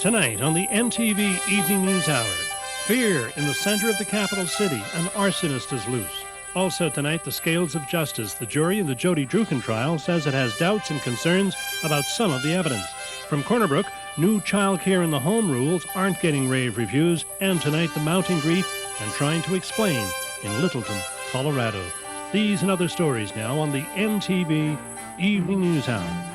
Tonight on the MTV Evening News Hour, fear in the center of the capital city. An arsonist is loose. Also tonight, the scales of justice. The jury in the Jody Druken trial says it has doubts and concerns about some of the evidence. From Corner Brook, new child care in the home rules aren't getting rave reviews. And tonight, the mounting grief and trying to explain in Littleton, Colorado. These and other stories now on the MTV Evening News Hour.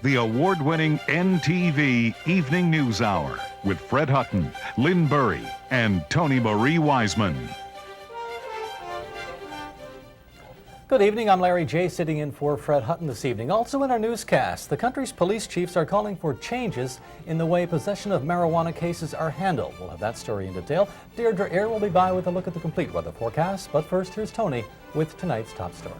The award-winning NTV Evening News Hour with Fred Hutton, Lynn Burry, and Tony Marie Wiseman. Good evening, I'm Larry J. sitting in for Fred Hutton this evening. Also in our newscast, the country's police chiefs are calling for changes in the way possession of marijuana cases are handled. We'll have that story in detail. Deirdre Eyre will be by with a look at the complete weather forecast. But first, here's Tony with tonight's top story.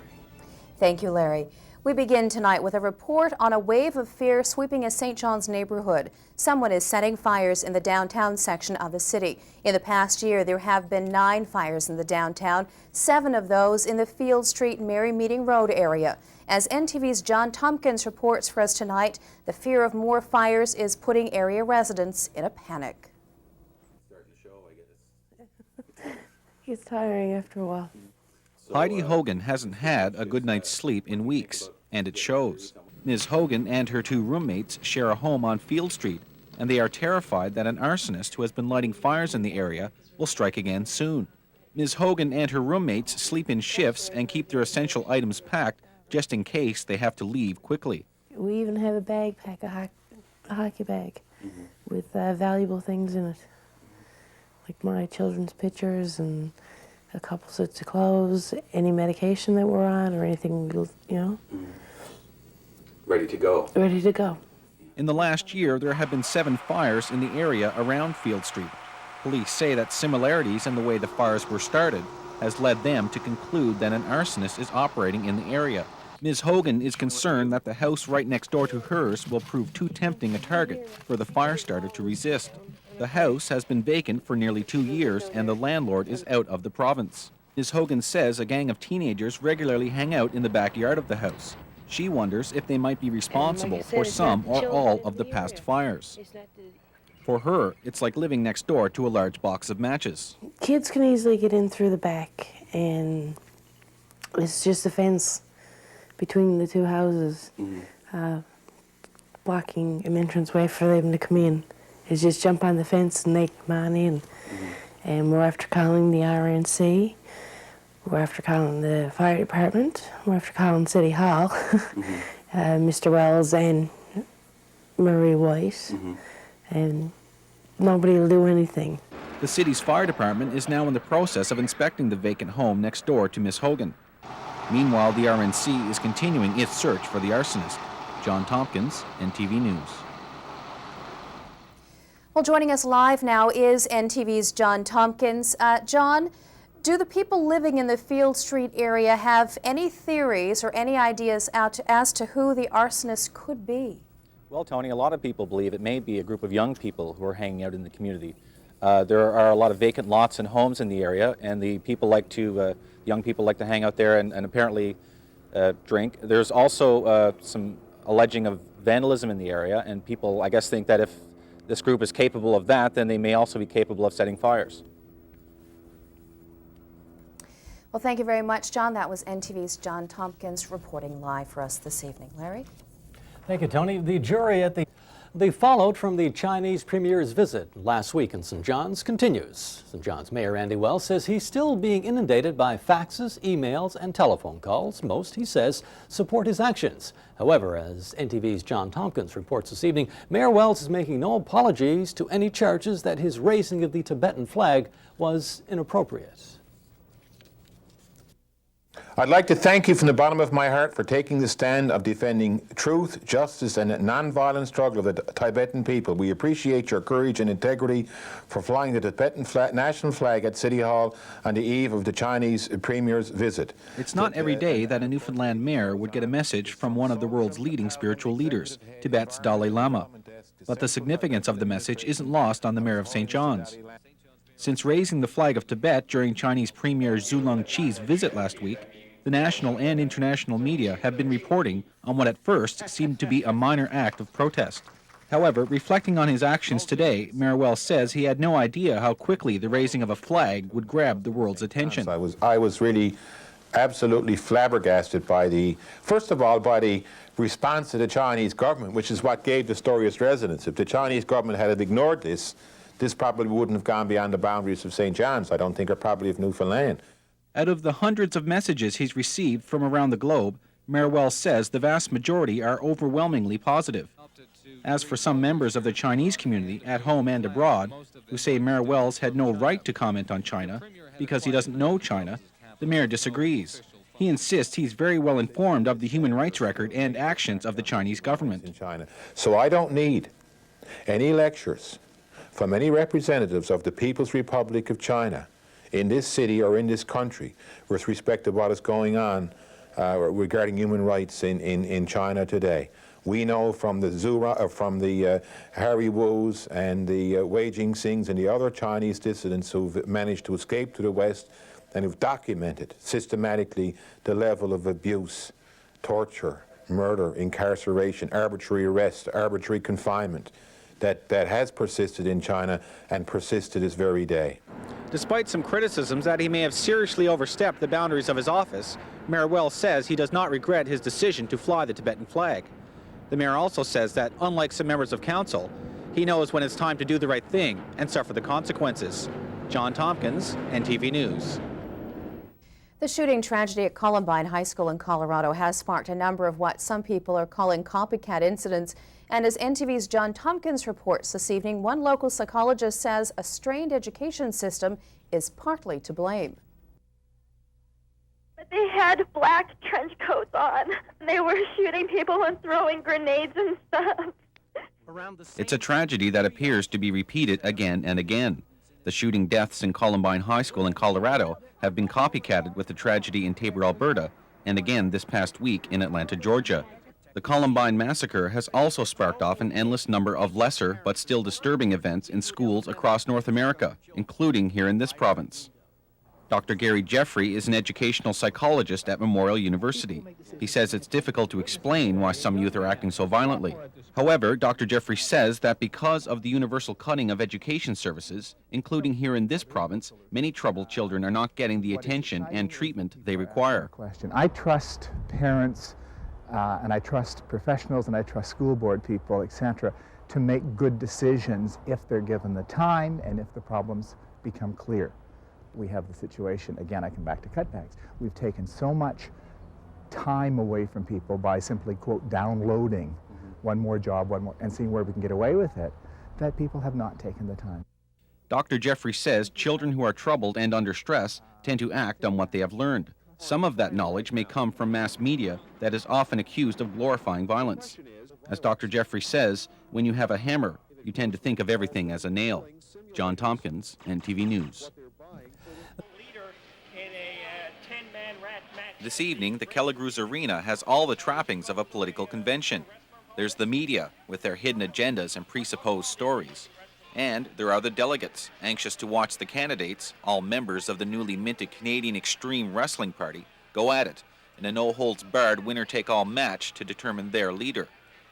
Thank you, Larry. We begin tonight with a report on a wave of fear sweeping a St. John's neighborhood. Someone is setting fires in the downtown section of the city. In the past year, there have been 9 fires in the downtown, 7 of those in the Field Street Mary Meeting Road area. As NTV's John Tompkins reports for us tonight, the fear of more fires is putting area residents in a panic. It's tiring after a while. Heidi Hogan hasn't had a good night's sleep in weeks, and it shows. Ms. Hogan and her 2 roommates share a home on Field Street, and they are terrified that an arsonist who has been lighting fires in the area will strike again soon. Ms. Hogan and her roommates sleep in shifts and keep their essential items packed just in case they have to leave quickly. We even have a bag pack, a hockey bag, with valuable things in it, like my children's pictures and a couple sets of clothes, any medication that we're on, or anything, you know. Ready to go. Ready to go. In the last year, there have been 7 fires in the area around Field Street. Police say that similarities in the way the fires were started has led them to conclude that an arsonist is operating in the area. Ms. Hogan is concerned that the house right next door to hers will prove too tempting a target for the fire starter to resist. The house has been vacant for nearly 2 years, and the landlord is out of the province. Ms. Hogan says a gang of teenagers regularly hang out in the backyard of the house. She wonders if they might be responsible for some or all of the past fires. For her, it's like living next door to a large box of matches. Kids can easily get in through the back, and it's just a fence between the 2 houses, blocking an entranceway for them to come in. Is just jump on the fence and they come on in. And we're after calling the RNC, we're after calling the fire department, we're after calling City Hall, Mr. Wells and Marie White, and nobody will do anything. The city's fire department is now in the process of inspecting the vacant home next door to Miss Hogan. Meanwhile, the RNC is continuing its search for the arsonist. John Tompkins, NTV News. Well, joining us live now is NTV's John Tompkins. John, do the people living in the Field Street area have any theories or any ideas as to who the arsonist could be? Well, Tony, a lot of people believe it may be a group of young people who are hanging out in the community. There are a lot of vacant lots and homes in the area, and the people young people like to hang out there and apparently drink. There's also some alleging of vandalism in the area, and people, I guess, think that if this group is capable of that, then they may also be capable of setting fires. Well, thank you very much, John. That was NTV's John Tompkins reporting live for us this evening. Larry? Thank you, Tony. The jury at the fallout from the Chinese premier's visit last week in St. John's continues. St. John's Mayor Andy Wells says he's still being inundated by faxes, emails, and telephone calls. Most, he says, support his actions. However, as NTV's John Tompkins reports this evening, Mayor Wells is making no apologies to any charges that his raising of the Tibetan flag was inappropriate. I'd like to thank you from the bottom of my heart for taking the stand of defending truth, justice, and a non-violent struggle of the Tibetan people. We appreciate your courage and integrity for flying the Tibetan national flag at City Hall on the eve of the Chinese premier's visit. It's not every day that a Newfoundland mayor would get a message from one of the world's leading spiritual leaders, Tibet's Dalai Lama. But the significance of the message isn't lost on the mayor of St. John's. Since raising the flag of Tibet during Chinese Premier Zhu Longqi's visit last week, the national and international media have been reporting on what at first seemed to be a minor act of protest. However, reflecting on his actions today, Mayor Wells says he had no idea how quickly the raising of a flag would grab the world's attention. I was really absolutely flabbergasted by first of all, by the response to the Chinese government, which is what gave the story its resonance. If the Chinese government had ignored this probably wouldn't have gone beyond the boundaries of St. John's, I don't think, or probably of Newfoundland. Out of the hundreds of messages he's received from around the globe, Mayor Wells says the vast majority are overwhelmingly positive. As for some members of the Chinese community, at home and abroad, who say Mayor Wells had no right to comment on China because he doesn't know China, the mayor disagrees. He insists he's very well informed of the human rights record and actions of the Chinese government. In China. So I don't need any lectures from any representatives of the People's Republic of China in this city or in this country with respect to what is going on regarding human rights in China today. We know from the Harry Wu's and the Wei Jingxings and the other Chinese dissidents who've managed to escape to the West and who've documented systematically the level of abuse, torture, murder, incarceration, arbitrary arrest, arbitrary confinement that has persisted in China and persisted this very day. Despite some criticisms that he may have seriously overstepped the boundaries of his office, Mayor Wells says he does not regret his decision to fly the Tibetan flag. The mayor also says that, unlike some members of council, he knows when it's time to do the right thing and suffer the consequences. John Tompkins, NTV News. The shooting tragedy at Columbine High School in Colorado has sparked a number of what some people are calling copycat incidents. And as NTV's John Tompkins reports this evening, one local psychologist says a strained education system is partly to blame. They had black trench coats on. They were shooting people and throwing grenades and stuff. It's a tragedy that appears to be repeated again and again. The shooting deaths in Columbine High School in Colorado have been copycatted with the tragedy in Tabor, Alberta, and again this past week in Atlanta, Georgia. The Columbine massacre has also sparked off an endless number of lesser but still disturbing events in schools across North America, including here in this province. Dr. Gary Jeffrey is an educational psychologist at Memorial University. He says it's difficult to explain why some youth are acting so violently. However, Dr. Jeffrey says that because of the universal cutting of education services, including here in this province, many troubled children are not getting the attention and treatment they require. I trust parents and I trust professionals and I trust school board people, etc., to make good decisions if they're given the time and if the problems become clear. We have the situation, again, I come back to cutbacks. We've taken so much time away from people by simply, quote, downloading one more job, and seeing where we can get away with it, that people have not taken the time. Dr. Jeffrey says children who are troubled and under stress tend to act on what they have learned. Some of that knowledge may come from mass media that is often accused of glorifying violence. As Dr. Jeffrey says, when you have a hammer, you tend to think of everything as a nail. John Tompkins, NTV News. This evening, the Kelligrews Arena has all the trappings of a political convention. There's the media, with their hidden agendas and presupposed stories. And there are the delegates, anxious to watch the candidates, all members of the newly minted Canadian Extreme Wrestling Party, go at it in a no-holds-barred winner-take-all match to determine their leader.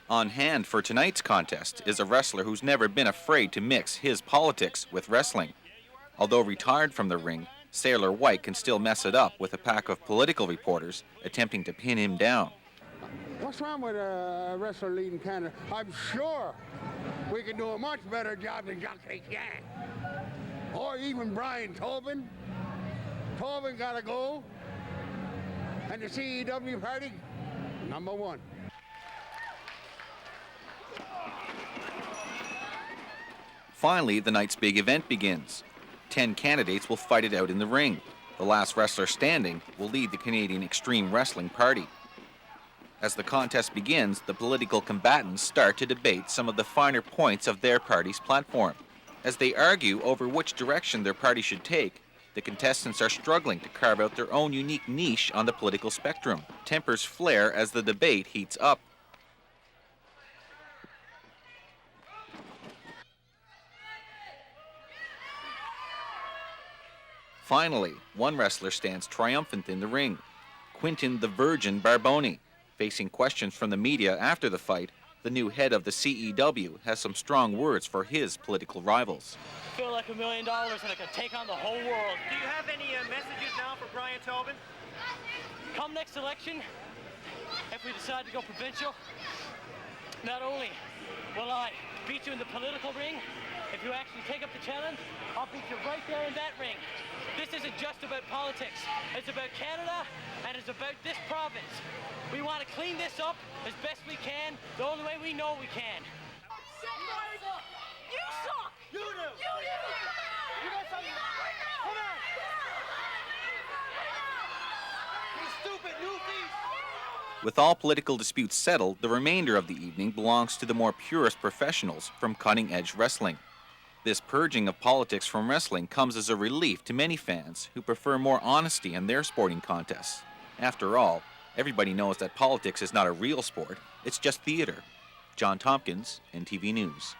On hand for tonight's contest is a wrestler who's never been afraid to mix his politics with wrestling. Although retired from the ring, Sailor White can still mess it up with a pack of political reporters attempting to pin him down. What's wrong with a wrestler leading Canada? I'm sure we can do a much better job than Jacques Yang. Or even Brian Tobin. Tobin got to go. And the CEW party, #1. Finally, the night's big event begins. 10 candidates will fight it out in the ring. The last wrestler standing will lead the Canadian Extreme Wrestling Party. As the contest begins, the political combatants start to debate some of the finer points of their party's platform. As they argue over which direction their party should take, the contestants are struggling to carve out their own unique niche on the political spectrum. Tempers flare as the debate heats up. Finally, one wrestler stands triumphant in the ring. Quinton the Virgin Barboni. Facing questions from the media after the fight, the new head of the CEW has some strong words for his political rivals. I feel like $1 million and I can take on the whole world. Do you have any messages now for Brian Tobin? Come next election, if we decide to go provincial, not only will I beat you in the political ring, if you actually take up the challenge, I'll beat you right there in that ring. This isn't just about politics. It's about Canada, and it's about this province. We want to clean this up as best we can, the only way we know we can. You suck! You do! You got something? Come on! You stupid newfies! With all political disputes settled, the remainder of the evening belongs to the more purist professionals from cutting-edge wrestling. This purging of politics from wrestling comes as a relief to many fans who prefer more honesty in their sporting contests. After all, everybody knows that politics is not a real sport, it's just theater. John Tompkins, NTV News.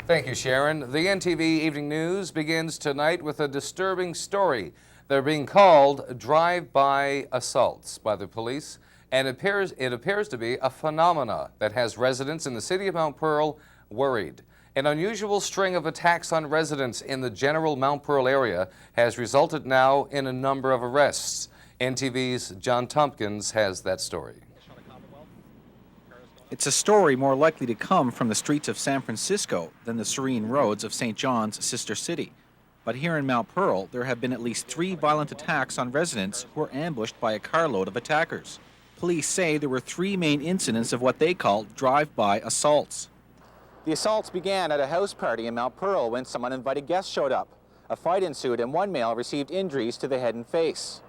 Thank you, Sharon. The NTV Evening News begins tonight with a disturbing story. They're being called drive-by assaults by the police, and it appears to be a phenomena that has residents in the city of Mount Pearl worried. An unusual string of attacks on residents in the general Mount Pearl area has resulted now in a number of arrests. NTV's John Tompkins has that story. It's a story more likely to come from the streets of San Francisco than the serene roads of St. John's sister city. But here in Mount Pearl, there have been at least 3 violent attacks on residents who were ambushed by a carload of attackers. Police say there were 3 main incidents of what they call drive-by assaults. The assaults began at a house party in Mount Pearl when some uninvited guests showed up. A fight ensued and one male received injuries to the head and face.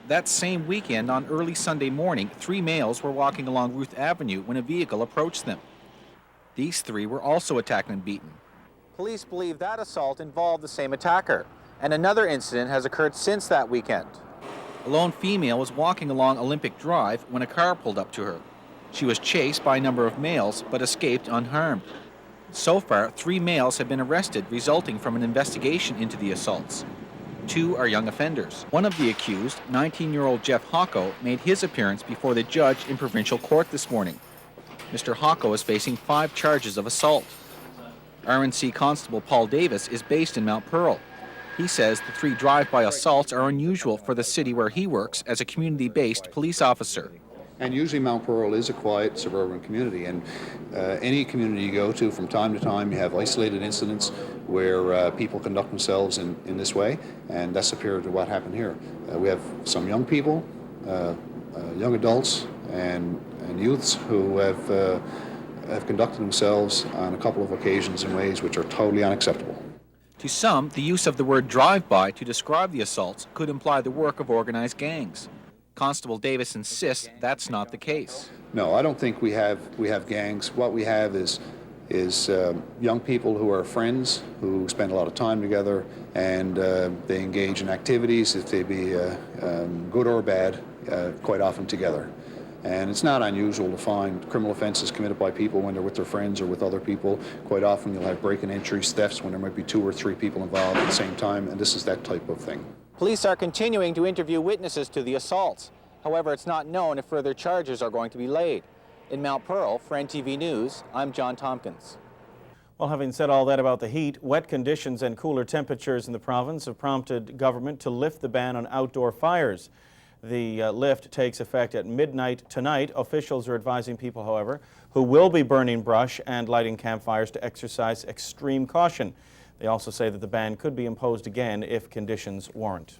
That same weekend, on early Sunday morning, 3 males were walking along Ruth Avenue when a vehicle approached them. These 3 were also attacked and beaten. Police believe that assault involved the same attacker, and another incident has occurred since that weekend. A lone female was walking along Olympic Drive when a car pulled up to her. She was chased by a number of males, but escaped unharmed. So far, 3 males have been arrested, resulting from an investigation into the assaults. 2 are young offenders. One of the accused, 19-year-old Jeff Hocko, made his appearance before the judge in provincial court this morning. Mr. Hocko is facing 5 charges of assault. RNC Constable Paul Davis is based in Mount Pearl. He says the 3 drive-by assaults are unusual for the city where he works as a community-based police officer. And usually Mount Pearl is a quiet suburban community, and any community you go to, from time to time, you have isolated incidents where people conduct themselves in this way, and that's appeared to what happened here. We have some young people, young adults, and youths who have conducted themselves on a couple of occasions in ways which are totally unacceptable. To some, the use of the word drive-by to describe the assaults could imply the work of organized gangs. Constable Davis insists that's not the case. No, I don't think we have gangs. What we have is young people who are friends, who spend a lot of time together, and they engage in activities, if they be good or bad, quite often together. And it's not unusual to find criminal offenses committed by people when they're with their friends or with other people. Quite often you'll have break-in entries, thefts, when there might be 2 or 3 people involved at the same time, and this is that type of thing. Police are continuing to interview witnesses to the assaults. However, it's not known if further charges are going to be laid. In Mount Pearl, for NTV News, I'm John Tompkins. Well, having said all that about the heat, wet conditions and cooler temperatures in the province have prompted government to lift the ban on outdoor fires. The lift takes effect at midnight tonight. Officials are advising people, however, who will be burning brush and lighting campfires to exercise extreme caution. They also say that the ban could be imposed again if conditions warrant.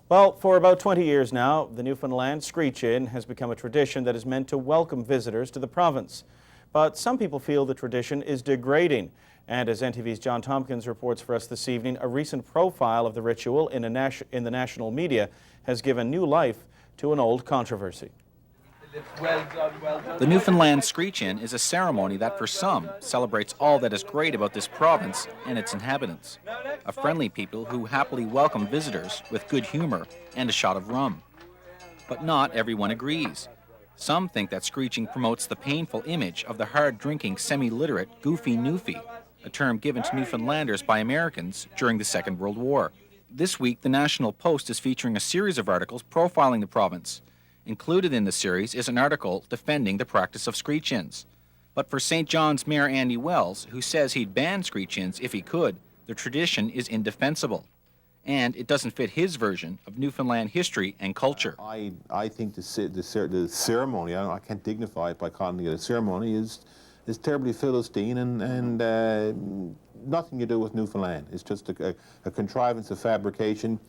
Well, for about 20 years now, the Newfoundland Screech-In has become a tradition that is meant to welcome visitors to the province. But some people feel the tradition is degrading. And as NTV's John Tompkins reports for us this evening, a recent profile of the ritual in the national media has given new life to an old controversy. Well done, well done. The Newfoundland Screech-In is a ceremony that for some celebrates all that is great about this province and its inhabitants. A friendly people who happily welcome visitors with good humor and a shot of rum. But not everyone agrees. Some think that screeching promotes the painful image of the hard-drinking, semi-literate Goofy Newfie. a term given to Newfoundlanders by Americans during the Second World War. This week, the National Post is featuring a series of articles profiling the province. Included in the series is an article defending the practice of screech-ins. But for St. John's Mayor Andy Wells, who says he'd ban screech-ins if he could, the tradition is indefensible. And it doesn't fit his version of Newfoundland history and culture. I think the ceremony, I can't dignify it by calling it a ceremony, is terribly Philistine and nothing to do with Newfoundland. It's just a contrivance of fabrication.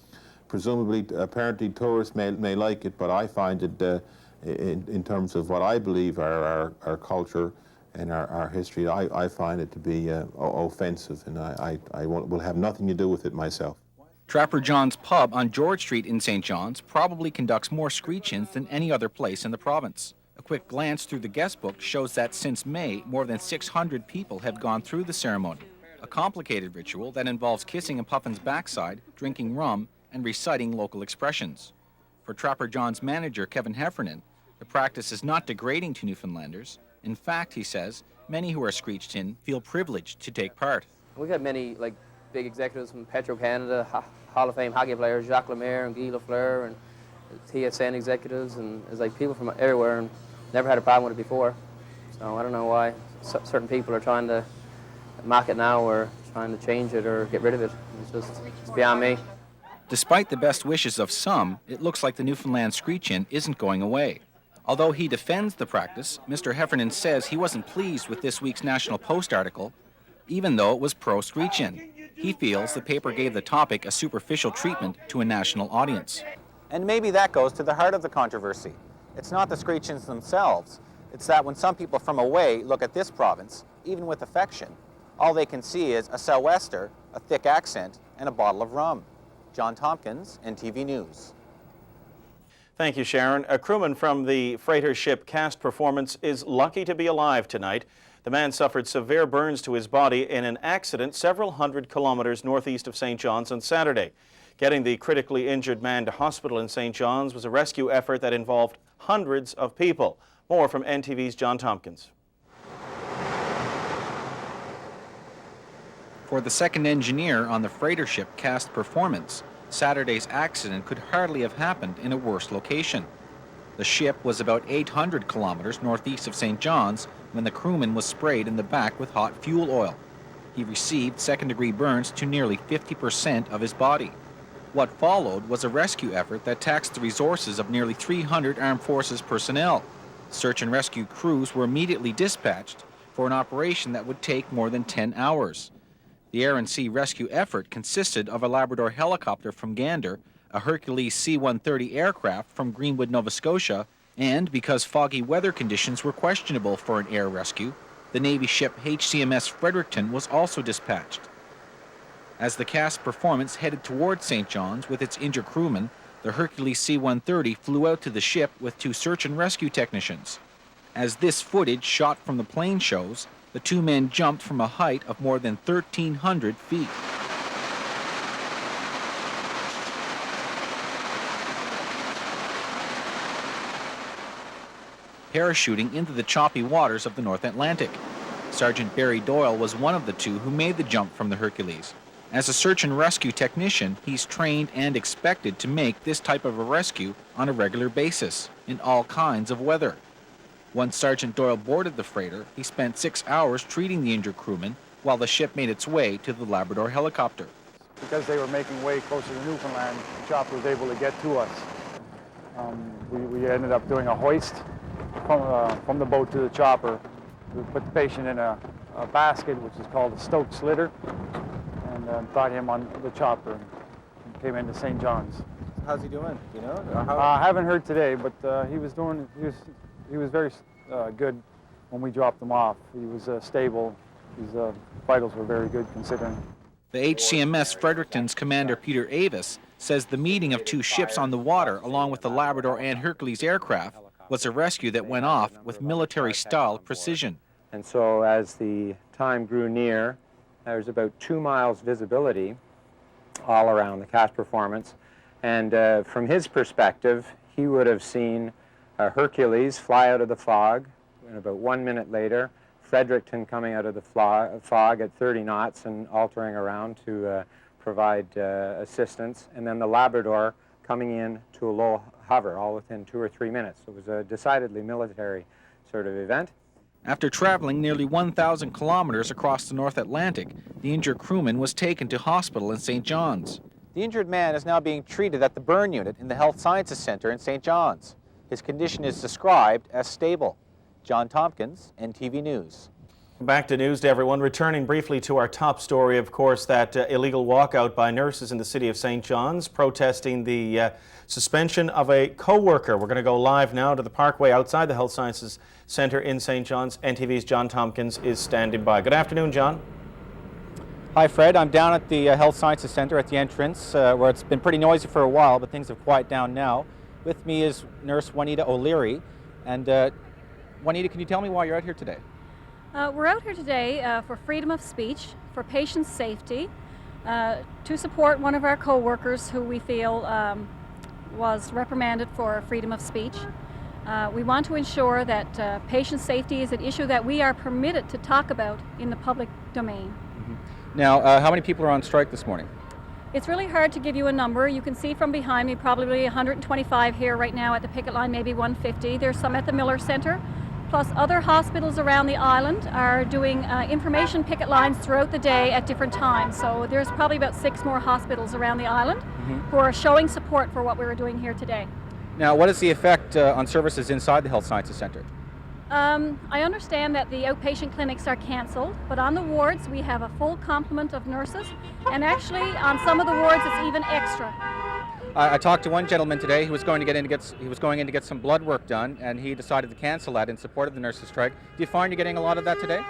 Presumably, apparently tourists may like it, but I find it, in terms of what I believe our culture and our history, I find it to be offensive, and I will have nothing to do with it myself. Trapper John's pub on George Street in St. John's probably conducts more screech-ins than any other place in the province. A quick glance through the guest book shows that since May, more than 600 people have gone through the ceremony, a complicated ritual that involves kissing a puffin's backside, drinking rum, and reciting local expressions. For Trapper John's manager, Kevin Heffernan, the practice is not degrading to Newfoundlanders. In fact, he says, many who are screeched in feel privileged to take part. We've had many big executives from Petro-Canada, Hall of Fame hockey players, Jacques Lemaire and Guy Lafleur, and TSN executives, and it's people from everywhere, and never had a problem with it before. So I don't know why certain people are trying to mock it now or trying to change it or get rid of it. It's beyond me. Despite the best wishes of some, it looks like the Newfoundland screech-in isn't going away. Although he defends the practice, Mr. Heffernan says he wasn't pleased with this week's National Post article, even though it was pro-screech-in. He feels the paper gave the topic a superficial treatment to a national audience. And maybe that goes to the heart of the controversy. It's not the screech-ins themselves. It's that when some people from away look at this province, even with affection, all they can see is a sou'wester, a thick accent, and a bottle of rum. John Tompkins, NTV News. Thank you, Sharon. A crewman from the freighter ship Cast Performance is lucky to be alive tonight. The man suffered severe burns to his body in an accident several hundred kilometers northeast of St. John's on Saturday. Getting the critically injured man to hospital in St. John's was a rescue effort that involved hundreds of people. More from NTV's John Tompkins. For the second engineer on the freighter ship Cast Performance, Saturday's accident could hardly have happened in a worse location. The ship was about 800 kilometers northeast of St. John's when the crewman was sprayed in the back with hot fuel oil. He received second-degree burns to nearly 50% of his body. What followed was a rescue effort that taxed the resources of nearly 300 Armed Forces personnel. Search and rescue crews were immediately dispatched for an operation that would take more than 10 hours. The air and sea rescue effort consisted of a Labrador helicopter from Gander, a Hercules C-130 aircraft from Greenwood, Nova Scotia, and because foggy weather conditions were questionable for an air rescue, the Navy ship HCMS Fredericton was also dispatched. As the Cast Performance headed towards St. John's with its injured crewman, the Hercules C-130 flew out to the ship with 2 search and rescue technicians. As this footage shot from the plane shows, the 2 men jumped from a height of more than 1,300 feet. Parachuting into the choppy waters of the North Atlantic. Sergeant Barry Doyle was one of the 2 who made the jump from the Hercules. As a search and rescue technician, he's trained and expected to make this type of a rescue on a regular basis, in all kinds of weather. Once Sergeant Doyle boarded the freighter, he spent 6 hours treating the injured crewman while the ship made its way to the Labrador helicopter. Because they were making way closer to Newfoundland, the chopper was able to get to us. We ended up doing a hoist from the boat to the chopper. We put the patient in a basket, which is called a Stokes litter, and brought him on the chopper and came into St. John's. How's he doing? You know? I haven't heard today, but he was very good when we dropped him off. He was stable. His vitals were very good considering. The HCMS Fredericton's commander Peter Avis says the meeting of 2 ships on the water along with the Labrador and Hercules aircraft was a rescue that went off with military-style precision. And so as the time grew near, there was about 2 miles visibility all around the Cast Performance. And from his perspective, he would have seen Hercules fly out of the fog, and about 1 minute later, Fredericton coming out of the fog at 30 knots and altering around to provide assistance, and then the Labrador coming in to a low hover, all within 2 or 3 minutes. It was a decidedly military sort of event. After traveling nearly 1,000 kilometers across the North Atlantic, the injured crewman was taken to hospital in St. John's. The injured man is now being treated at the burn unit in the Health Sciences Center in St. John's. His condition is described as stable. John Tompkins, NTV News. Back to news to everyone. Returning briefly to our top story, of course, that illegal walkout by nurses in the city of St. John's protesting the suspension of a co-worker. We're going to go live now to the parkway outside the Health Sciences Center in St. John's. NTV's John Tompkins is standing by. Good afternoon, John. Hi, Fred. I'm down at the Health Sciences Center at the entrance, where it's been pretty noisy for a while, but things have quieted down now. With me is Nurse Juanita O'Leary. And Juanita, can you tell me why you're out here today? We're out here today for freedom of speech, for patient safety, to support one of our co-workers who we feel was reprimanded for freedom of speech. We want to ensure that patient safety is an issue that we are permitted to talk about in the public domain. Mm-hmm. Now, how many people are on strike this morning? It's really hard to give you a number. You can see from behind me probably 125 here right now at the picket line, maybe 150. There's some at the Miller Center. Plus other hospitals around the island are doing information picket lines throughout the day at different times. So there's probably about 6 more hospitals around the island who are showing support for what we were doing here today. Now, what is the effect on services inside the Health Sciences Center? I understand that the outpatient clinics are cancelled, but on the wards we have a full complement of nurses, and actually on some of the wards it's even extra. I talked to one gentleman today who was going in to get some blood work done, and he decided to cancel that in support of the nurses' strike. Do you find you're getting a lot of that today?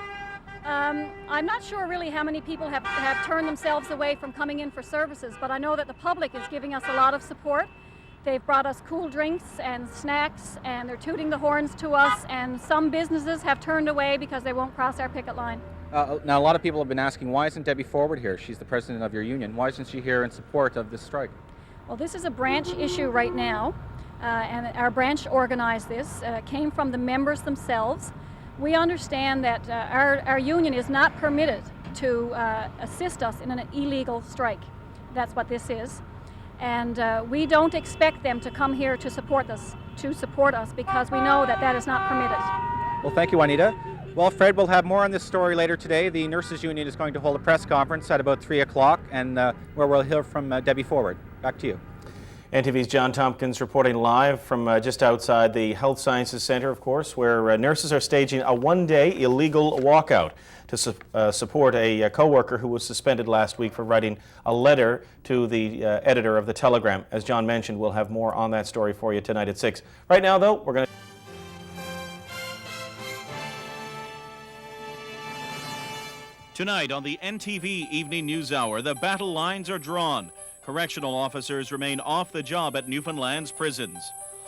I'm not sure really how many people have turned themselves away from coming in for services, but I know that the public is giving us a lot of support. They've brought us cool drinks and snacks, and they're tooting the horns to us, and some businesses have turned away because they won't cross our picket line. Now, a lot of people have been asking, why isn't Debbie Forward here? She's the president of your union. Why isn't she here in support of this strike? Well, this is a branch issue right now, and our branch organized this. Came from the members themselves. We understand that our union is not permitted to assist us in an illegal strike. That's what this is. And we don't expect them to come here to support us because we know that that is not permitted. Well, thank you, Juanita. Well, Fred, we'll have more on this story later today. The Nurses Union is going to hold a press conference at about 3 o'clock, and where we'll hear from Debbie Forward. Back to you. NTV's John Tompkins reporting live from just outside the Health Sciences Center, of course, where nurses are staging a one-day illegal walkout to support a co-worker who was suspended last week for writing a letter to the editor of the Telegram. As John mentioned, we'll have more on that story for you tonight at 6. Right now, though, we're going to... Tonight on the NTV Evening News Hour, the battle lines are drawn. Correctional officers remain off the job at Newfoundland's prisons.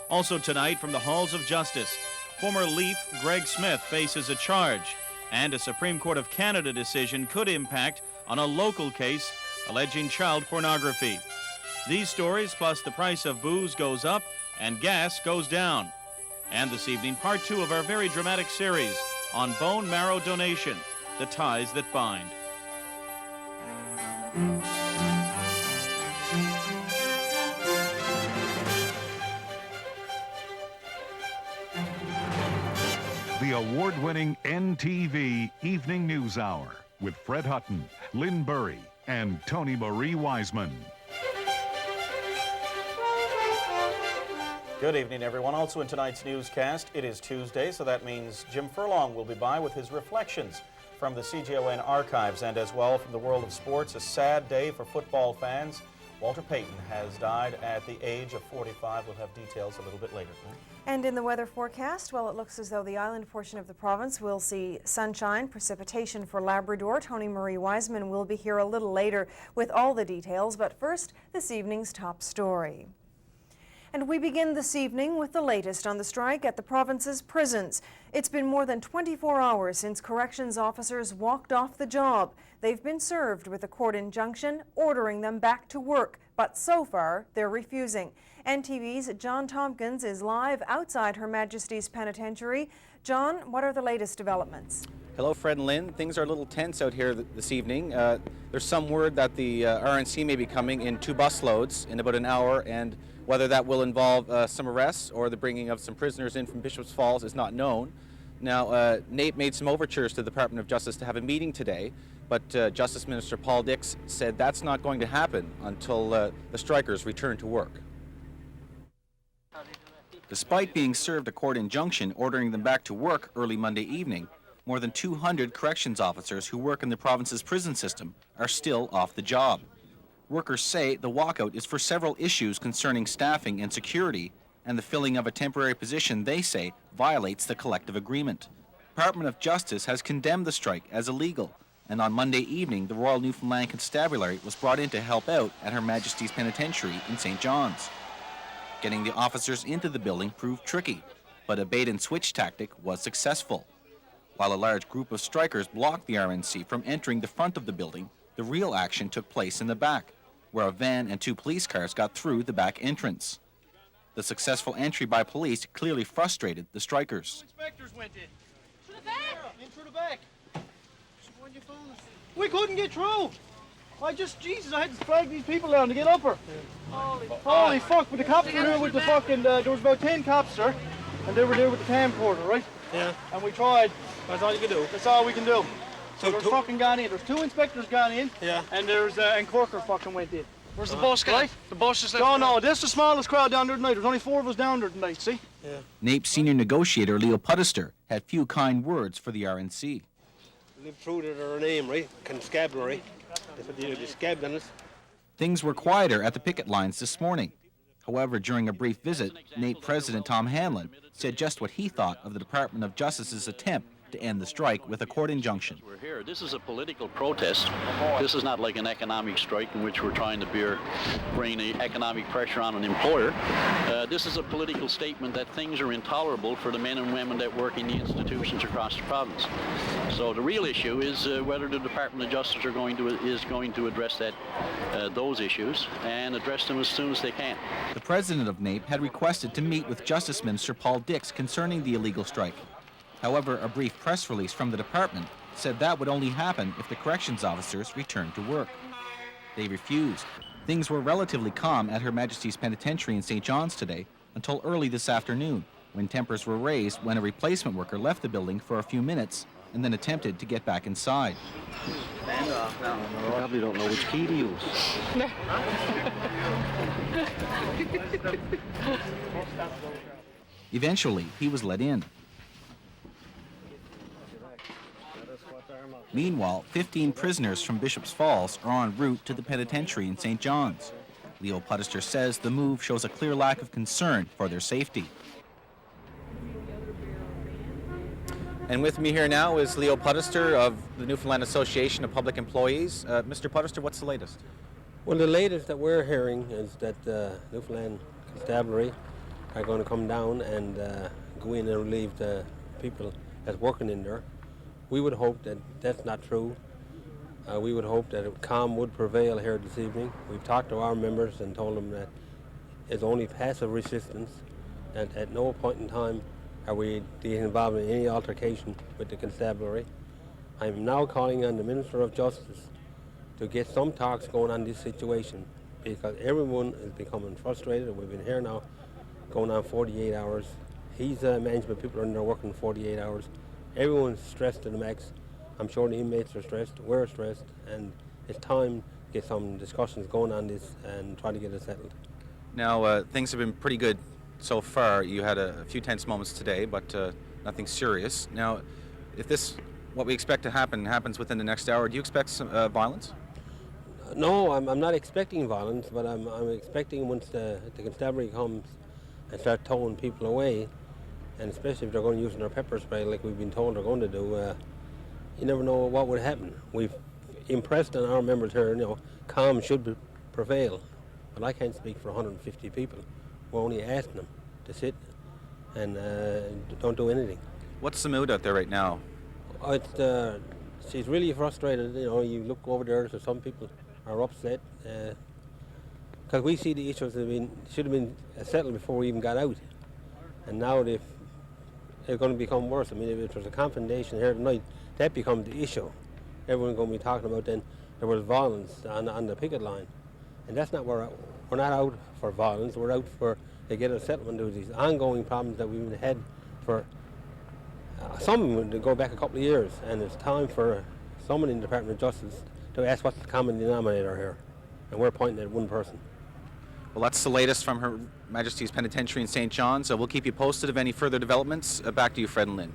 Also tonight from the halls of justice, former Leaf Greg Smith faces a charge, and a Supreme Court of Canada decision could impact on a local case alleging child pornography. These stories plus the price of booze goes up and gas goes down. And this evening, part 2 of our very dramatic series on bone marrow donation, the ties that bind. The award-winning NTV Evening News Hour with Fred Hutton, Lynn Burry, and Tony Marie Wiseman. Good evening, everyone. Also in tonight's newscast, it is Tuesday, so that means Jim Furlong will be by with his reflections from the CJON archives, and as well from the world of sports, a sad day for football fans. Walter Payton has died at the age of 45. We'll have details a little bit later. And in the weather forecast, well, it looks as though the island portion of the province will see sunshine, precipitation for Labrador. Tony Marie Wiseman will be here a little later with all the details, but first, this evening's top story. And we begin this evening with the latest on the strike at the province's prisons. It's been more than 24 hours since corrections officers walked off the job. They've been served with a court injunction ordering them back to work, but so far they're refusing. NTV's John Tompkins is live outside Her Majesty's Penitentiary. John, what are the latest developments? Hello, Fred and Lynn. Things are a little tense out here this evening. There's some word that the RNC may be coming in 2 busloads in about an hour, and whether that will involve some arrests or the bringing of some prisoners in from Bishop's Falls is not known. Now, Nate made some overtures to the Department of Justice to have a meeting today, but Justice Minister Paul Dix said that's not going to happen until the strikers return to work. Despite being served a court injunction ordering them back to work early Monday evening, more than 200 corrections officers who work in the province's prison system are still off the job. Workers say the walkout is for several issues concerning staffing and security, and the filling of a temporary position, they say, violates the collective agreement. The Department of Justice has condemned the strike as illegal, and on Monday evening, the Royal Newfoundland Constabulary was brought in to help out at Her Majesty's Penitentiary in St. John's. Getting the officers into the building proved tricky, but a bait-and-switch tactic was successful. While a large group of strikers blocked the RNC from entering the front of the building, the real action took place in the back, where a van and 2 police cars got through the back entrance. The successful entry by police clearly frustrated the strikers. Inspectors went in. Through the back? In through the back. We couldn't get through. Jesus, I had to flag these people down to get up her. Holy fuck, but the cops were here with the fucking, there was about 10 cops, sir, and they were there with the camcorder, right? Yeah. And we tried. That's all you can do? That's all we can do. So there's fucking gone in. There's 2 inspectors gone in. Yeah. And there's, and Corker fucking went in. Where's the boss guy? Right? The boss is left. No, this is the smallest crowd down there tonight. There's only 4 of us down there tonight, see? Yeah. NAPE senior negotiator Leo Pudister had few kind words for the RNC. Live true to their name, right? Constabulary. They put the scab on us. Things were quieter at the picket lines this morning. However, during a brief visit, NAPE President Tom Hanlon said just what he thought of the Department of Justice's attempt to end the strike with a court injunction. We're here. This is a political protest. This is not like an economic strike in which we're trying to bring the economic pressure on an employer. This is a political statement that things are intolerable for the men and women that work in the institutions across the province. So the real issue is whether the Department of Justice is going to address those issues and address them as soon as they can. The president of NAPE had requested to meet with Justice Minister Paul Dix concerning the illegal strike. However, a brief press release from the department said that would only happen if the corrections officers returned to work. They refused. Things were relatively calm at Her Majesty's Penitentiary in St. John's today until early this afternoon, when tempers were raised when a replacement worker left the building for a few minutes and then attempted to get back inside. Stand off now. I probably don't know which key to use. Eventually, he was let in. Meanwhile, 15 prisoners from Bishop's Falls are en route to the penitentiary in St. John's. Leo Pudister says the move shows a clear lack of concern for their safety. And with me here now is Leo Pudister of the Newfoundland Association of Public Employees. Mr. Pudister, what's the latest? Well, the latest that we're hearing is that Newfoundland Constabulary are going to come down and go in and relieve the people that's working in there. We would hope that that's not true. We would hope that calm would prevail here this evening. We've talked to our members and told them that it's only passive resistance, and at no point in time are we being involved in any altercation with the constabulary. I'm now calling on the Minister of Justice to get some talks going on this situation, because everyone is becoming frustrated. We've been here now going on 48 hours. He's management people are in there working 48 hours. Everyone's stressed to the max. I'm sure the inmates are stressed, we're stressed, and it's time to get some discussions going on this and try to get it settled. Now, things have been pretty good so far. You had a few tense moments today, but nothing serious. Now, if this, what we expect to happen, happens within the next hour, do you expect some violence? No, I'm not expecting violence, but I'm expecting once the constabulary comes and start towing people away, and especially if they're going to use their pepper spray like we've been told they're going to do, you never know what would happen. We've impressed on our members here, calm should prevail, but I can't speak for 150 people. We're only asking them to sit and don't do anything. What's the mood out there right now? She's really frustrated. You look over there, so some people are upset because we see the issues should have been settled before we even got out, and now they're going to become worse. I mean, if there's a confrontation here tonight, that becomes the issue. Everyone's going to be talking about then there was violence on the picket line. And that's not where we're not out for violence, we're out for to get a settlement of these ongoing problems that we've had for some of them to go back a couple of years, and it's time for someone in the Department of Justice to ask what's the common denominator here, and we're pointing at one person. Well, that's the latest from Her Majesty's Penitentiary in St. John's, so we'll keep you posted of any further developments. Back to you, Fred and Lynn.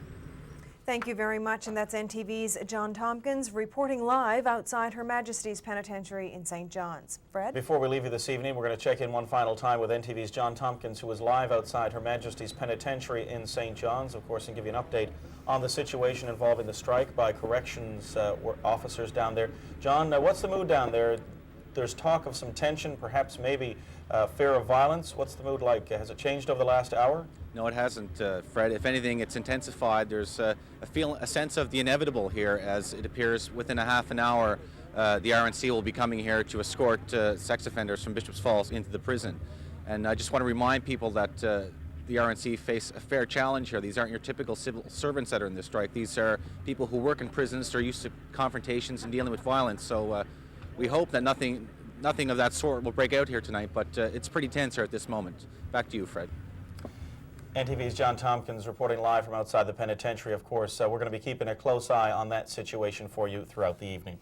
Thank you very much, and that's NTV's John Tompkins reporting live outside Her Majesty's Penitentiary in St. John's. Fred? Before we leave you this evening, we're going to check in one final time with NTV's John Tompkins, who is live outside Her Majesty's Penitentiary in St. John's, of course, and give you an update on the situation involving the strike by corrections officers down there. John, what's the mood down there? There's talk of some tension, perhaps maybe fear of violence. What's the mood like? Has it changed over the last hour? No, it hasn't, Fred. If anything, it's intensified. There's a sense of the inevitable here, as it appears within a half an hour the RNC will be coming here to escort sex offenders from Bishop's Falls into the prison. And I just want to remind people that the RNC face a fair challenge here. These aren't your typical civil servants that are in this strike. These are people who work in prisons. They're used to confrontations and dealing with violence. So we hope that nothing of that sort will break out here tonight, but it's pretty tense here at this moment. Back to you, Fred. NTV's John Tompkins reporting live from outside the penitentiary, of course. We're going to be keeping a close eye on that situation for you throughout the evening.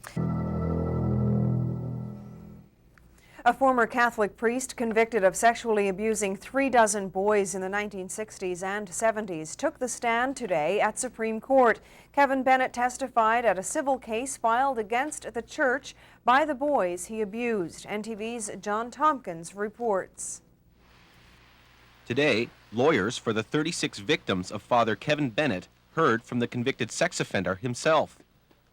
A former Catholic priest convicted of sexually abusing 36 boys in the 1960s and 70s took the stand today at Supreme Court. Kevin Bennett testified at a civil case filed against the church by the boys he abused. NTV's John Tompkins reports. Today, lawyers for the 36 victims of Father Kevin Bennett heard from the convicted sex offender himself.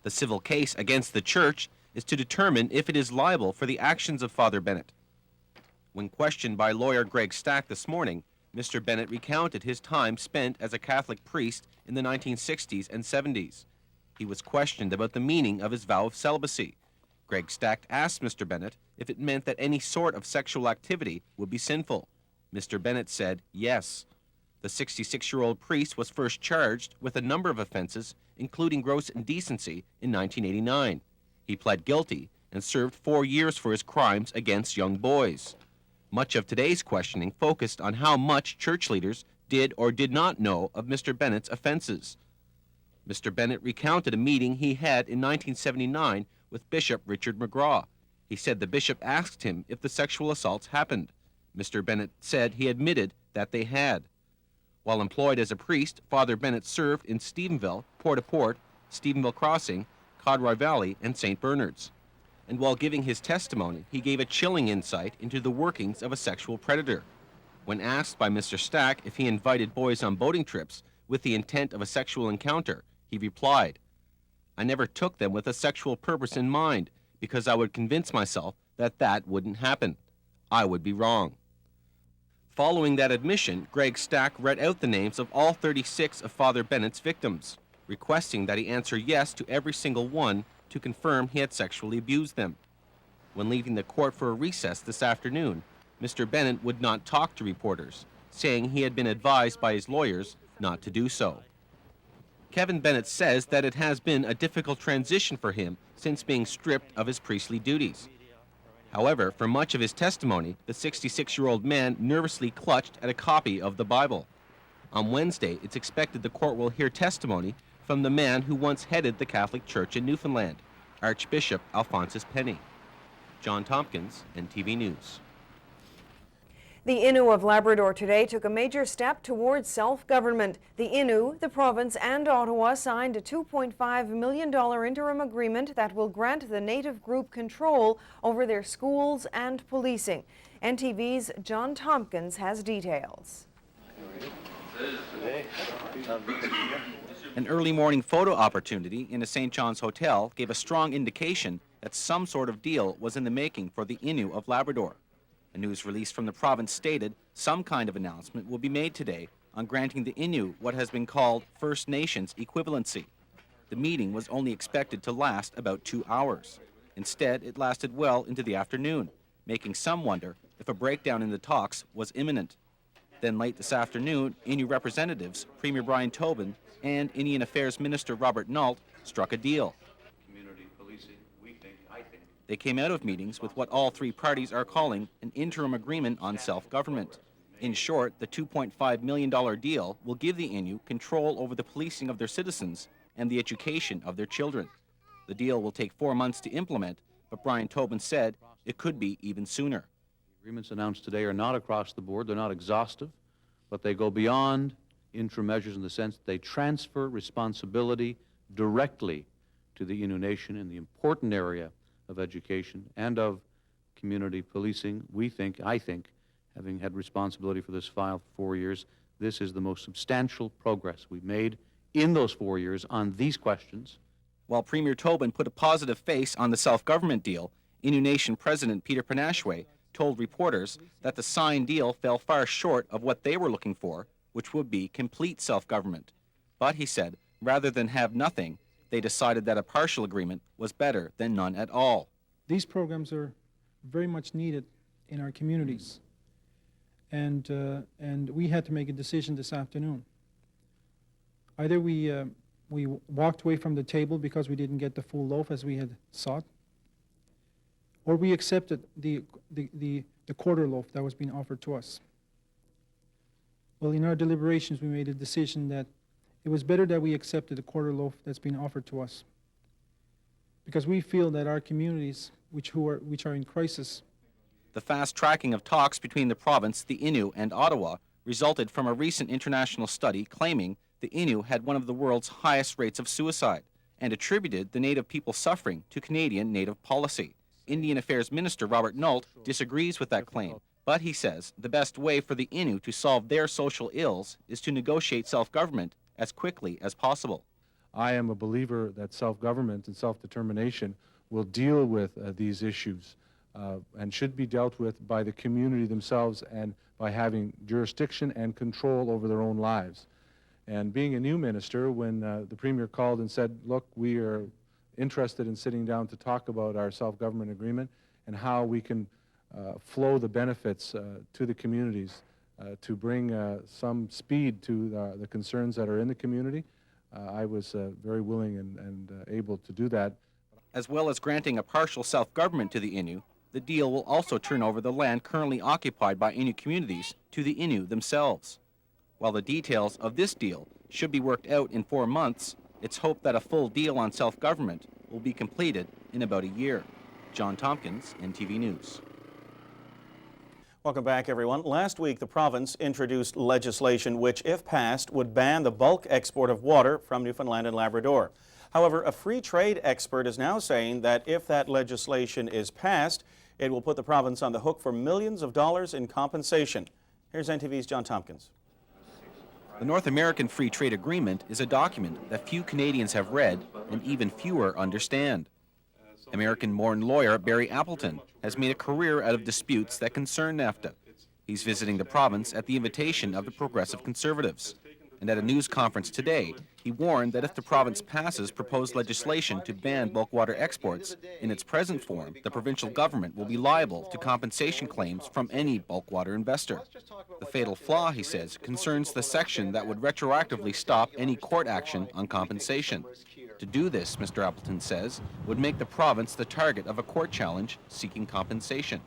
The civil case against the church is to determine if it is liable for the actions of Father Bennett. When questioned by lawyer Greg Stack this morning, Mr. Bennett recounted his time spent as a Catholic priest in the 1960s and 70s. He was questioned about the meaning of his vow of celibacy. Greg Stack asked Mr. Bennett if it meant that any sort of sexual activity would be sinful. Mr. Bennett said yes. The 66-year-old priest was first charged with a number of offenses, including gross indecency, in 1989. He pled guilty and served 4 years for his crimes against young boys. Much of today's questioning focused on how much church leaders did or did not know of Mr. Bennett's offenses. Mr. Bennett recounted a meeting he had in 1979 with Bishop Richard McGraw. He said the bishop asked him if the sexual assaults happened. Mr. Bennett said he admitted that they had. While employed as a priest, Father Bennett served in Stephenville, Port-au-Port, Stephenville Crossing, Codroy Valley, and St. Bernard's. And while giving his testimony, he gave a chilling insight into the workings of a sexual predator. When asked by Mr. Stack if he invited boys on boating trips with the intent of a sexual encounter, he replied, "I never took them with a sexual purpose in mind because I would convince myself that that wouldn't happen. I would be wrong." Following that admission, Greg Stack read out the names of all 36 of Father Bennett's victims, requesting that he answer yes to every single one to confirm he had sexually abused them. When leaving the court for a recess this afternoon, Mr. Bennett would not talk to reporters, saying he had been advised by his lawyers not to do so. Kevin Bennett says that it has been a difficult transition for him since being stripped of his priestly duties. However, for much of his testimony, the 66-year-old man nervously clutched at a copy of the Bible. On Wednesday, it's expected the court will hear testimony from the man who once headed the Catholic Church in Newfoundland, Archbishop Alphonsus Penny. John Tompkins, NTV News. The Innu of Labrador today took a major step towards self-government. The Innu, the province, and Ottawa signed a $2.5 million interim agreement that will grant the native group control over their schools and policing. NTV's John Tompkins has details. An early morning photo opportunity in a St. John's hotel gave a strong indication that some sort of deal was in the making for the Innu of Labrador. A news release from the province stated some kind of announcement will be made today on granting the Innu what has been called First Nations equivalency. The meeting was only expected to last about 2 hours. Instead, it lasted well into the afternoon, making some wonder if a breakdown in the talks was imminent. Then late this afternoon, Innu representatives, Premier Brian Tobin and Indian Affairs Minister Robert Nault struck a deal. Community policing, we think, I think. They came out of meetings with what all three parties are calling an interim agreement on self-government. In short, the $2.5 million deal will give the Innu control over the policing of their citizens and the education of their children. The deal will take 4 months to implement, but Brian Tobin said it could be even sooner. Agreements announced today are not across the board, they're not exhaustive, but they go beyond interim measures in the sense that they transfer responsibility directly to the Innu Nation in the important area of education and of community policing. We think, I think, having had responsibility for this file for 4 years, this is the most substantial progress we've made in those 4 years on these questions. While Premier Tobin put a positive face on the self-government deal, Innu Nation President Peter Panashwe told reporters that the signed deal fell far short of what they were looking for, which would be complete self-government. But, he said, rather than have nothing, they decided that a partial agreement was better than none at all. These programs are very much needed in our communities, and we had to make a decision this afternoon. Either we walked away from the table because we didn't get the full loaf as we had sought, or we accepted the quarter loaf that was being offered to us. Well, in our deliberations, we made a decision that it was better that we accepted the quarter loaf that's being offered to us, because we feel that our communities, which are in crisis. The fast tracking of talks between the province, the Innu, and Ottawa resulted from a recent international study claiming the Innu had one of the world's highest rates of suicide and attributed the Native people suffering to Canadian Native policy. Indian Affairs Minister Robert Nault disagrees with that claim, but he says the best way for the Innu to solve their social ills is to negotiate self-government as quickly as possible. I am a believer that self-government and self-determination will deal with these issues and should be dealt with by the community themselves and by having jurisdiction and control over their own lives. And being a new minister, when the Premier called and said, look, we are interested in sitting down to talk about our self-government agreement and how we can flow the benefits to the communities to bring some speed to the concerns that are in the community, I was very willing and able to do that. As well as granting a partial self-government to the Innu, the deal will also turn over the land currently occupied by Innu communities to the Innu themselves. While the details of this deal should be worked out in 4 months, it's hoped that a full deal on self-government will be completed in about a year. John Tompkins, NTV News. Welcome back, everyone. Last week, the province introduced legislation which, if passed, would ban the bulk export of water from Newfoundland and Labrador. However, a free trade expert is now saying that if that legislation is passed, it will put the province on the hook for millions of dollars in compensation. Here's NTV's John Tompkins. The North American Free Trade Agreement is a document that few Canadians have read and even fewer understand. American-born lawyer Barry Appleton has made a career out of disputes that concern NAFTA. He's visiting the province at the invitation of the Progressive Conservatives. And at a news conference today, he warned that if the province passes proposed legislation to ban bulk water exports in its present form, the provincial government will be liable to compensation claims from any bulk water investor. The fatal flaw, he says, concerns the section that would retroactively stop any court action on compensation. To do this, Mr. Appleton says, would make the province the target of a court challenge seeking compensation.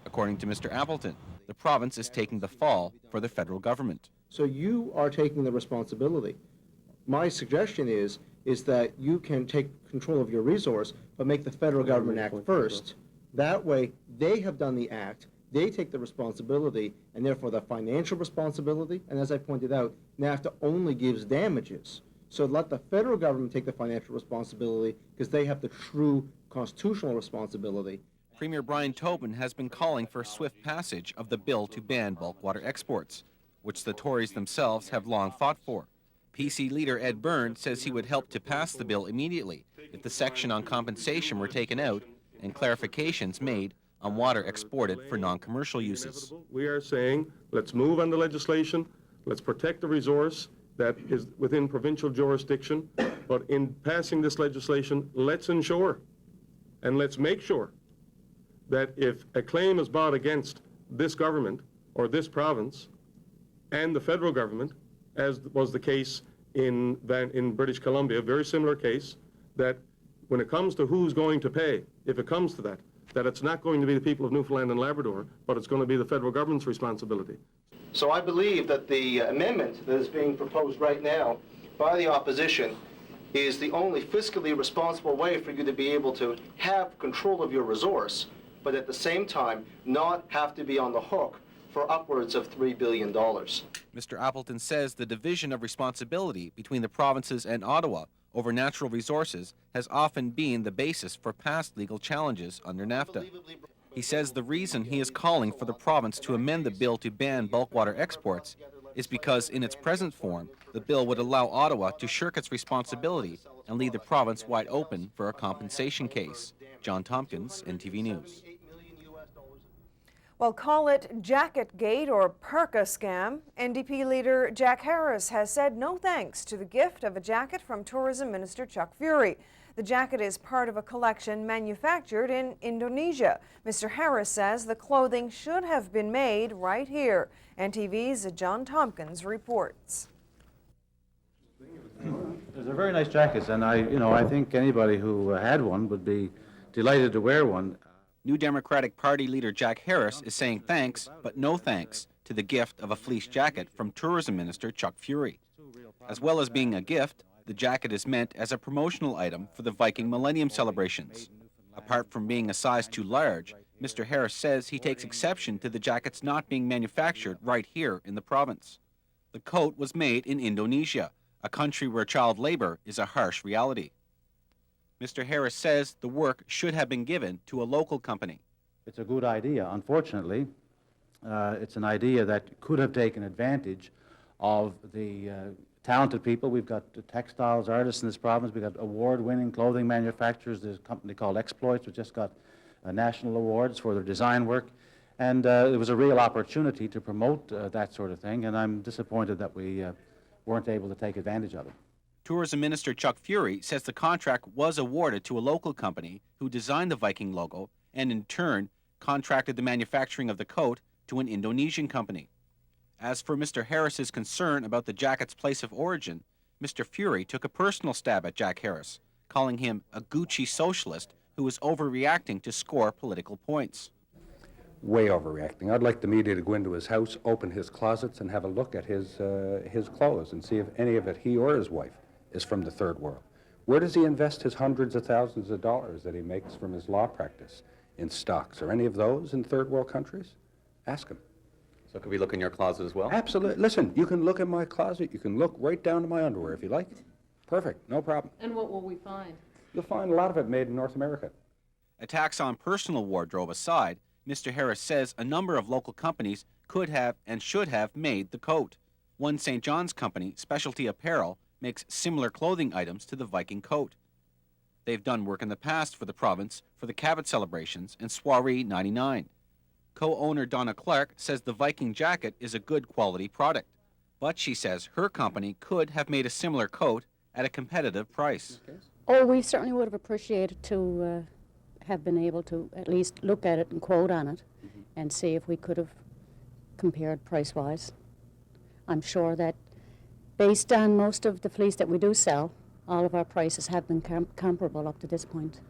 According to Mr. Appleton, the province is taking the fall for the federal government. So you are taking the responsibility. My suggestion is that you can take control of your resource, but make the federal government act first. That way, they have done the act, they take the responsibility, and therefore the financial responsibility, and as I pointed out, NAFTA only gives damages. So let the federal government take the financial responsibility because they have the true constitutional responsibility. Premier Brian Tobin has been calling for swift passage of the bill to ban bulk water exports, which the Tories themselves have long fought for. PC leader Ed Byrne says he would help to pass the bill immediately if the section on compensation were taken out and clarifications made on water exported for non-commercial uses. We are saying, let's move on the legislation, let's protect the resource that is within provincial jurisdiction, but in passing this legislation, let's ensure and let's make sure that if a claim is brought against this government or this province and the federal government, as was the case in British Columbia, very similar case, that when it comes to who's going to pay, if it comes to that it's not going to be the people of Newfoundland and Labrador, but it's going to be the federal government's responsibility. So I believe that the amendment that is being proposed right now by the opposition is the only fiscally responsible way for you to be able to have control of your resource, but at the same time not have to be on the hook for upwards of $3 billion. Mr. Appleton says the division of responsibility between the provinces and Ottawa over natural resources has often been the basis for past legal challenges under NAFTA. He says the reason he is calling for the province to amend the bill to ban bulk water exports is because in its present form, the bill would allow Ottawa to shirk its responsibility and leave the province wide open for a compensation case. John Tompkins, NTV News. Well, call it Jacketgate or Perka scam. NDP leader Jack Harris has said no thanks to the gift of a jacket from Tourism Minister Chuck Fury. The jacket is part of a collection manufactured in Indonesia. Mr. Harris says the clothing should have been made right here. NTV's John Tompkins reports. They're very nice jackets, and I think anybody who had one would be delighted to wear one. New Democratic Party leader Jack Harris is saying thanks, but no thanks, to the gift of a fleece jacket from Tourism Minister Chuck Fury. As well as being a gift, the jacket is meant as a promotional item for the Viking Millennium celebrations. Apart from being a size too large, Mr. Harris says he takes exception to the jackets not being manufactured right here in the province. The coat was made in Indonesia, a country where child labor is a harsh reality. Mr. Harris says the work should have been given to a local company. It's a good idea. Unfortunately, it's an idea that could have taken advantage of the talented people. We've got textiles artists in this province. We've got award-winning clothing manufacturers. There's a company called Exploits, which just got national awards for their design work. And it was a real opportunity to promote that sort of thing, and I'm disappointed that we weren't able to take advantage of it. Tourism Minister Chuck Fury says the contract was awarded to a local company who designed the Viking logo and in turn contracted the manufacturing of the coat to an Indonesian company. As for Mr. Harris's concern about the jacket's place of origin, Mr. Fury took a personal stab at Jack Harris, calling him a Gucci socialist who was overreacting to score political points. Way overreacting. I'd like the media to go into his house, open his closets, and have a look at his clothes and see if any of it, he or his wife, is from the third world. Where does he invest his hundreds of thousands of dollars that he makes from his law practice? In stocks? Are any of those in third world countries? Ask him. So could we look in your closet as well? Absolutely. Listen, you can look in my closet. You can look right down to my underwear if you like. Perfect. No problem. And what will we find? You'll find a lot of it made in North America. Attacks on personal wardrobe aside, Mr. Harris says a number of local companies could have and should have made the coat. One St. John's company, Specialty Apparel, makes similar clothing items to the Viking coat. They've done work in the past for the province for the Cabot celebrations and Soiree 99. Co-owner Donna Clark says the Viking jacket is a good quality product, but she says her company could have made a similar coat at a competitive price. Oh, we certainly would have appreciated to have been able to at least look at it and quote on it and see if we could have compared price-wise. I'm sure that based on most of the fleece that we do sell, all of our prices have been comparable up to this point.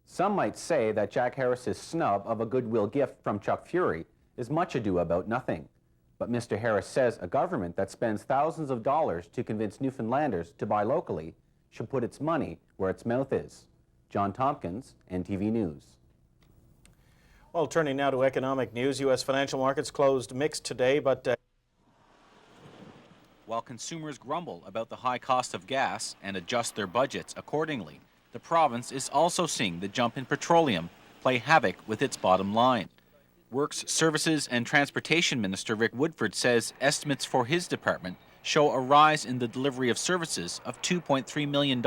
Some might say that Jack Harris's snub of a goodwill gift from Chuck Fury is much ado about nothing. But Mr. Harris says a government that spends thousands of dollars to convince Newfoundlanders to buy locally should put its money where its mouth is. John Tompkins, NTV News. Well, turning now to economic news, U.S. financial markets closed mixed today, but while consumers grumble about the high cost of gas and adjust their budgets accordingly, the province is also seeing the jump in petroleum play havoc with its bottom line. Works, Services and Transportation Minister Rick Woodford says estimates for his department show a rise in the delivery of services of $2.3 million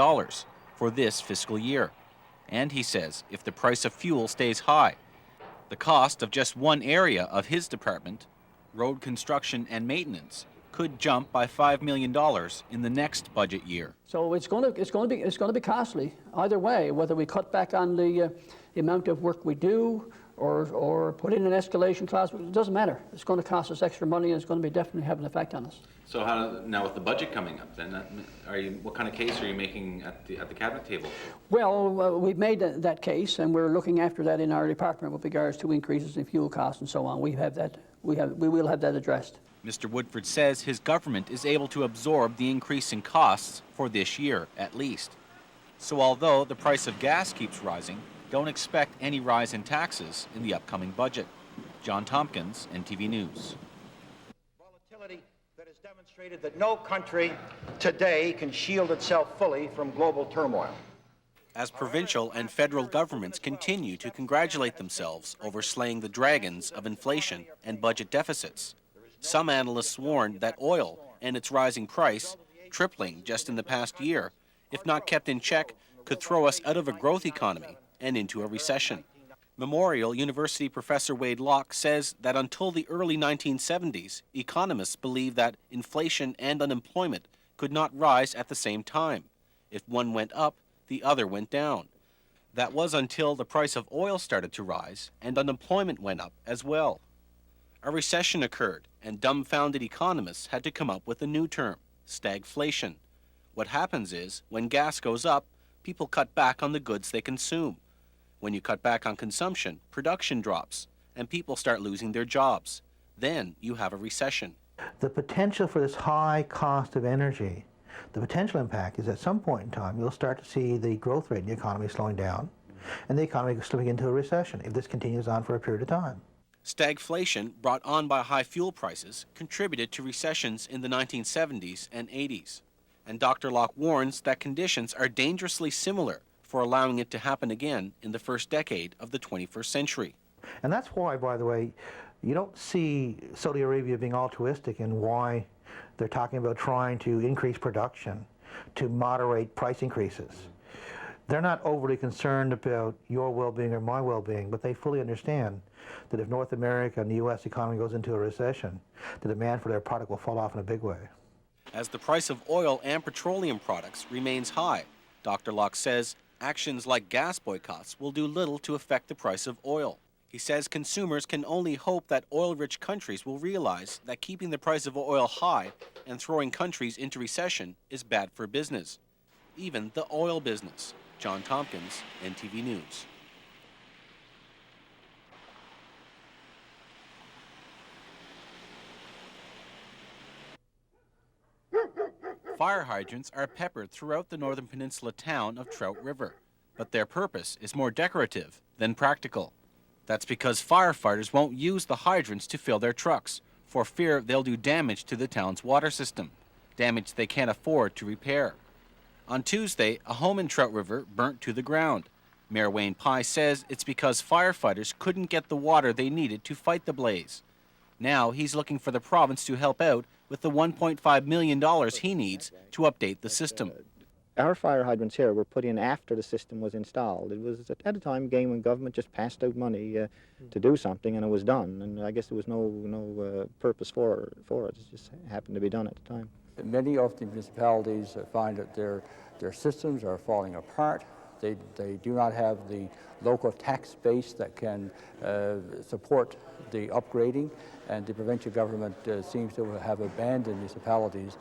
for this fiscal year. And he says if the price of fuel stays high, the cost of just one area of his department, road construction and maintenance, could jump by $5 million in the next budget year. So it's going to be costly either way, whether we cut back on the amount of work we do or put in an escalation clause. It doesn't matter. It's going to cost us extra money, and it's going to be definitely have an effect on us. So how, now with the budget coming up, then, what kind of case are you making at the cabinet table? Well, we've made that case, and we're looking after that in our department with regards to increases in fuel costs and so on. We will have that addressed. Mr. Woodford says his government is able to absorb the increase in costs for this year, at least. So although the price of gas keeps rising, don't expect any rise in taxes in the upcoming budget. John Tompkins, NTV News. Volatility that has demonstrated that no country today can shield itself fully from global turmoil. As provincial and federal governments continue to congratulate themselves over slaying the dragons of inflation and budget deficits, some analysts warn that oil and its rising price, tripling just in the past year, if not kept in check, could throw us out of a growth economy and into a recession. Memorial University professor Wade Locke says that until the early 1970s, economists believed that inflation and unemployment could not rise at the same time. If one went up, the other went down. That was until the price of oil started to rise and unemployment went up as well. A recession occurred, and dumbfounded economists had to come up with a new term, stagflation. What happens is, when gas goes up, people cut back on the goods they consume. When you cut back on consumption, production drops, and people start losing their jobs. Then you have a recession. The potential for this high cost of energy, the potential impact is at some point in time you'll start to see the growth rate in the economy slowing down and the economy slipping into a recession if this continues on for a period of time. Stagflation, brought on by high fuel prices, contributed to recessions in the 1970s and 80s. And Dr. Locke warns that conditions are dangerously similar for allowing it to happen again in the first decade of the 21st century. And that's why, by the way, you don't see Saudi Arabia being altruistic in why they're talking about trying to increase production, to moderate price increases. They're not overly concerned about your well-being or my well-being, but they fully understand that if North America and the U.S. economy goes into a recession, the demand for their product will fall off in a big way. As the price of oil and petroleum products remains high, Dr. Locke says actions like gas boycotts will do little to affect the price of oil. He says consumers can only hope that oil-rich countries will realize that keeping the price of oil high and throwing countries into recession is bad for business, even the oil business. John Tompkins, NTV News. Fire hydrants are peppered throughout the northern peninsula town of Trout River, but their purpose is more decorative than practical. That's because firefighters won't use the hydrants to fill their trucks, for fear they'll do damage to the town's water system, damage they can't afford to repair. On Tuesday, a home in Trout River burnt to the ground. Mayor Wayne Pye says it's because firefighters couldn't get the water they needed to fight the blaze. Now he's looking for the province to help out with the $1.5 million he needs to update the system. Our fire hydrants here were put in after the system was installed. It was at a time again when government just passed out money to do something, and it was done. And I guess there was no purpose for it. It just happened to be done at the time. Many of the municipalities find that their systems are falling apart. They do not have the local tax base that can support the upgrading, and the provincial government seems to have abandoned municipalities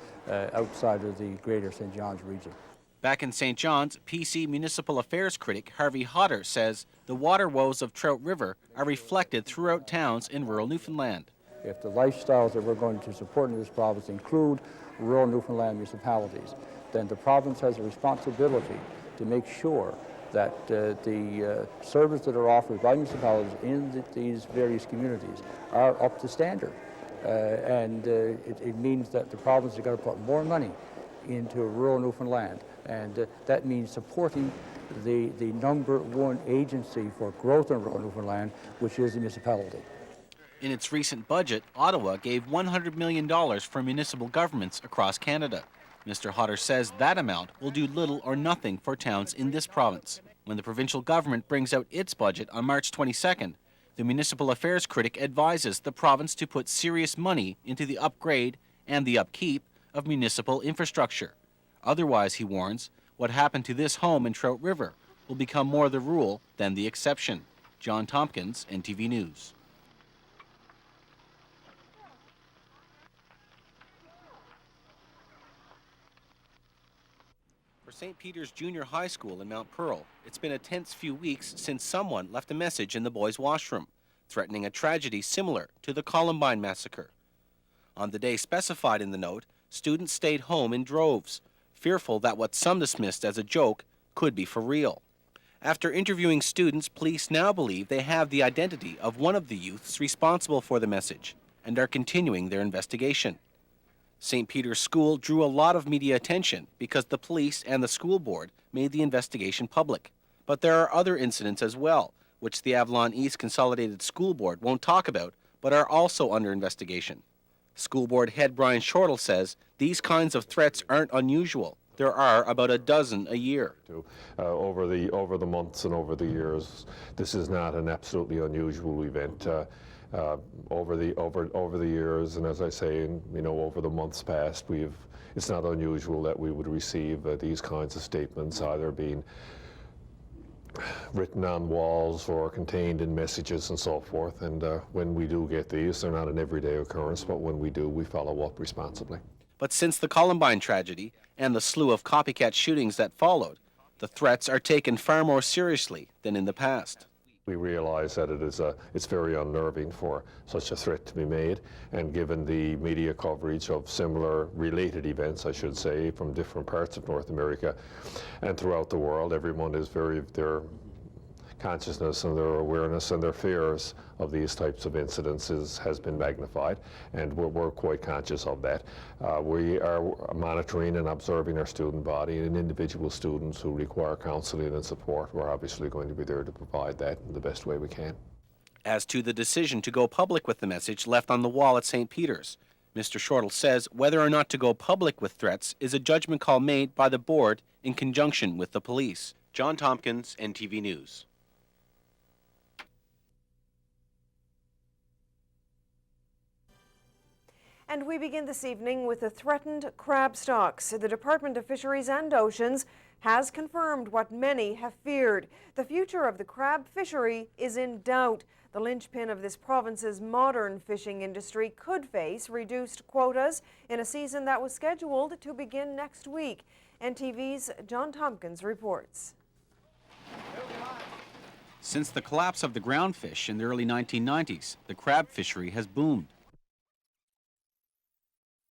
outside of the greater St. John's region. Back in St. John's, PC Municipal Affairs critic Harvey Hodder says the water woes of Trout River are reflected throughout towns in rural Newfoundland. If the lifestyles that we're going to support in this province include rural Newfoundland municipalities, then the province has a responsibility to make sure that the services that are offered by municipalities in these various communities are up to standard. It means that the province has got to put more money into rural Newfoundland, and that means supporting the number one agency for growth in rural Newfoundland, which is the municipality. In its recent budget, Ottawa gave $100 million for municipal governments across Canada. Mr. Hodder says that amount will do little or nothing for towns in this province. When the provincial government brings out its budget on March 22nd, the municipal affairs critic advises the province to put serious money into the upgrade and the upkeep of municipal infrastructure. Otherwise, he warns, what happened to this home in Trout River will become more the rule than the exception. John Tompkins, NTV News. For St. Peter's Junior High School in Mount Pearl, it's been a tense few weeks since someone left a message in the boys' washroom, threatening a tragedy similar to the Columbine massacre. On the day specified in the note, students stayed home in droves, fearful that what some dismissed as a joke could be for real. After interviewing students, police now believe they have the identity of one of the youths responsible for the message and are continuing their investigation. St. Peter's School drew a lot of media attention because the police and the school board made the investigation public. But there are other incidents as well, which the Avalon East Consolidated School Board won't talk about, but are also under investigation. School Board head Brian Shortle says these kinds of threats aren't unusual. There are about a dozen a year. Over the months and over the years, this is not an absolutely unusual event. Over the years, and as I say, over the months past, it's not unusual that we would receive these kinds of statements, either being written on walls or contained in messages and so forth. And when we do get these, they're not an everyday occurrence, but when we do, we follow up responsibly. But since the Columbine tragedy and the slew of copycat shootings that followed, the threats are taken far more seriously than in the past. We realize that it's very unnerving for such a threat to be made, and given the media coverage of similar related events, I should say, from different parts of North America and throughout the world, everyone is their consciousness and their awareness and their fears of these types of incidences has been magnified, and we're quite conscious of that. We are monitoring and observing our student body, and individual students who require counseling and support, we're obviously going to be there to provide that in the best way we can. As to the decision to go public with the message left on the wall at St. Peter's, Mr. Shortle says whether or not to go public with threats is a judgment call made by the board in conjunction with the police. John Tompkins, NTV News. And we begin this evening with the threatened crab stocks. The Department of Fisheries and Oceans has confirmed what many have feared. The future of the crab fishery is in doubt. The linchpin of this province's modern fishing industry could face reduced quotas in a season that was scheduled to begin next week. NTV's John Tompkins reports. Since the collapse of the groundfish in the early 1990s, the crab fishery has boomed.